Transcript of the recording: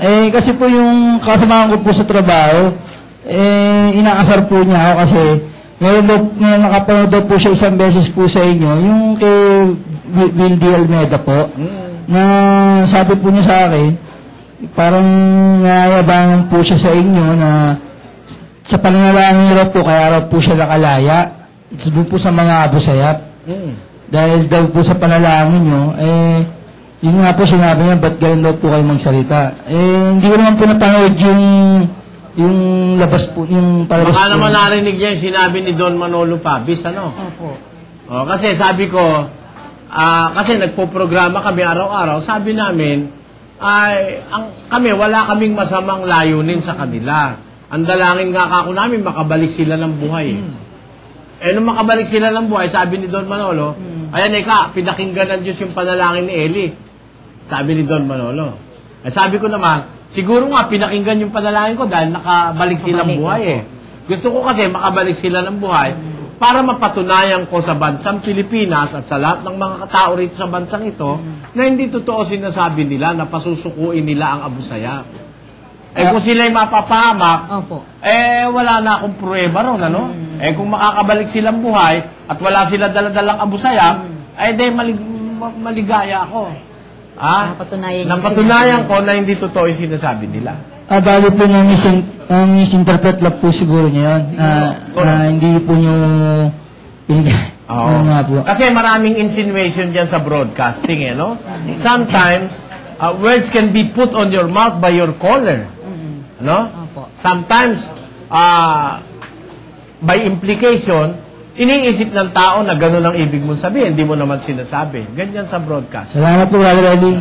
Kasi po yung kasamahan ko po sa trabaho, inaasar po niya ako kasi meron nakapanood daw po siya isang beses po sa inyo, yung kay Will D. Almeida po, na sabi po niya sa akin, parang nayabangan po siya sa inyo na sa pananalangin raw po, kaya raw po siya nakalaya. It's doon po sa mga Abu Sayyaf. Dahil daw po sa panalangin nyo, yun nga po sinabi niya, ba't ganun daw po kayo magsalita? Hindi ko naman po napanood yung labas po, yung palabas po. Baka naman narinig niya yung sinabi ni Don Manolo Pabis, ano? Opo. Kasi sabi ko, kasi nagpo-programa kami araw-araw, sabi namin, kami, wala kaming masamang layunin sa kanila. Ang dalangin nga kako namin, makabalik sila ng buhay. Nung makabalik sila ng buhay, sabi ni Don Manolo, ayan pinakinggan ng Diyos yung panalangin ni Eli. Sabi ni Don Manolo. Sabi ko naman, siguro nga pinakinggan yung panalangin ko dahil nakabalik silang buhay Gusto ko kasi makabalik sila ng buhay para mapatunayan ko sa bansang Pilipinas at sa lahat ng mga katao rito sa bansang ito na hindi totoo sinasabi nila na pasusukuin nila ang Abu Sayyaf. Kung sila'y mapapahamak, wala na akong pruweba ron, ano? Kung makakabalik silang buhay at wala sila daladalang Abu Sayyaf, maligaya ako. Napatunayan ko na hindi totoo yung sinasabi nila. Bali po ng misinterpret lang po siguro niya yun. Hindi po nyo pinigay. Kasi maraming insinuation dyan sa broadcasting, no? Sometimes, words can be put on your mouth by your caller. No? Sometimes, by implication, iniisip ng tao na gano'n ang ibig mong sabihin, hindi mo naman sinasabi. Ganyan sa broadcast. Salamat po, Brother Eddie.